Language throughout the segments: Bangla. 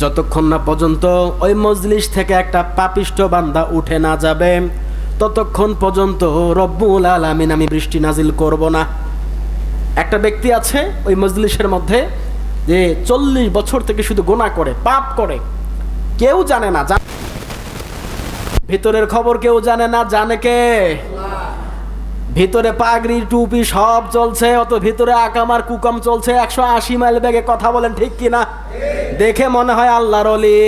যতক্ষণ না পর্যন্ত ওই মজলিস থেকে একটা পাপিষ্ঠ বান্দা উঠে না যাবে, ততক্ষণ পর্যন্ত রব্বুল আলামিন আমি বৃষ্টি নাজিল করব না। একটা ব্যক্তি আছে ওই মজলিসের মধ্যে যে 40 বছর থেকে শুধু গুনাহ করে, পাপ করে, কেউ জানে না, ভিতরের খবর কেউ জানে না, জানে কে? ভিতরে পাগড়ি টুপি সব চলছে, অত ভিতরে আকামার কুকাম চলছে, 180 মাইল বেগে কথা বলেন, ঠিক কিনা? দেখে মনে হয় আল্লাহর ওলি,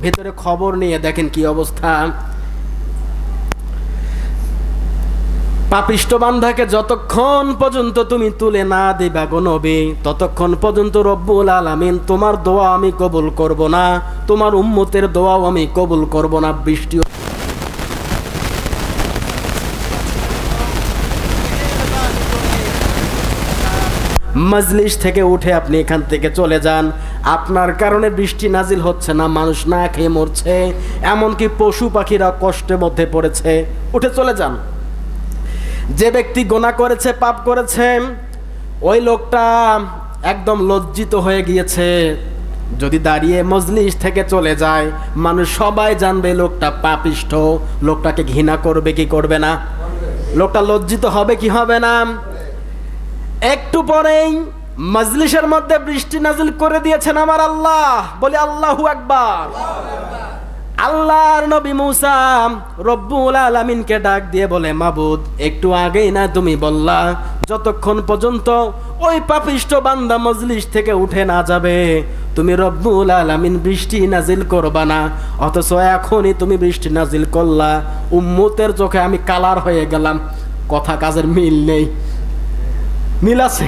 ভিতরে খবর নিয়ে দেখেন কি অবস্থা। পাপিষ্ঠ বান্দাকে যতক্ষণ পর্যন্ত তুমি তুলে না দিবা গো নবী, ততক্ষণ পর্যন্ত রব্বুল আলামিন তোমার দোয়া আমি কবুল করব না, তোমার উম্মতের দোয়াও আমি কবুল করব না। বৃষ্টি মজলিস থেকে উঠে আপনি এখান থেকে চলে যান। আপনার কারণে বৃষ্টি নাজিল হচ্ছে না, মানুষ না খেয়ে মরছে, এমনকি পশু পাখিরা কষ্টের মধ্যে পড়েছে, উঠে চলে যান। যে ব্যক্তি গুনাহ করেছে, পাপ করেছে, ওই লোকটা একদম লজ্জিত হয়ে গিয়েছে। যদি দাঁড়িয়ে মজলিস থেকে চলে যায়, মানুষ সবাই জানবে লোকটা পাপিষ্ঠ, লোকটাকে ঘৃণা করবে কি করবে না? লোকটা লজ্জিত হবে কি হবে না? একটু পরেই মজলিসের মধ্যে বৃষ্টি নাজিল করে দিয়েছেন আমার আল্লাহ। বলি আল্লাহু আকবার। আল্লাহর নবী মুসা রব্বুল আলামিনকে ডাক দিয়ে বলে, মাবুদ, একটু আগেই না তুমি বললা যতক্ষণ পর্যন্ত ওই পাপিষ্ঠ বান্দা মজলিস থেকে উঠে না যাবে তুমি রব্বুল আলামিন বৃষ্টি নাজিল করবা না, অথচ এখনই তুমি বৃষ্টি নাজিল করলা। উম্মতের চোখে আমি কালার হয়ে গেলাম। কথা কাজের মিল নেই, মিল আছে?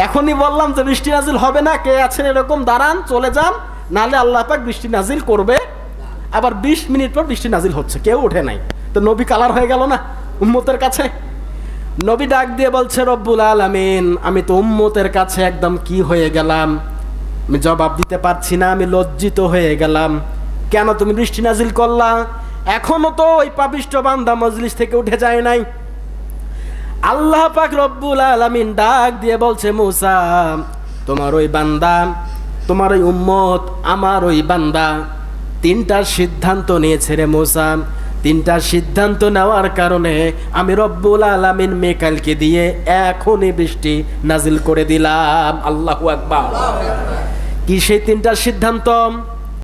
এখনই বললাম যে বৃষ্টি নাজিল হবে না, কে আছেন এরকম দাঁড়ান, চলে যান, নাহলে আল্লাহ পাক বৃষ্টি নাজিল করবে। আবার 20 মিনিট পর বৃষ্টি নাজিল হচ্ছে, কেউ ওঠে নাই। তো নবী কালার হয়ে গেল না উম্মতের কাছে? নবী ডাক দিয়ে বলছে, রব্বুল আলামিন, আমি তো উম্মতের কাছে একদম কি হয়ে গেলাম, আমি জবাব দিতে পারছি না, আমি লজ্জিত হয়ে গেলাম। কেন তুমি বৃষ্টি নাজিল করলা? এখনো তো ওই পাপিষ্ঠ বান্দা মজলিস থেকে উঠে যায় নাই। আল্লাহ পাক রব্বুল আলামিন ডাক দিয়ে বলছে, মুসা, তোমার ওই বান্দা, তোমার ওই উম্মত, আমার ওই বান্দা 3টা সিদ্ধান্ত নিয়েছে রে মুসা। 3টা সিদ্ধান্ত নেওয়ার কারণে আমি রব্বুল আলামিন মেকাইলকে দিয়ে এখনই বৃষ্টি নাজিল করে দিলাম। আল্লাহু আকবার। কি সেই 3টা সিদ্ধান্ত?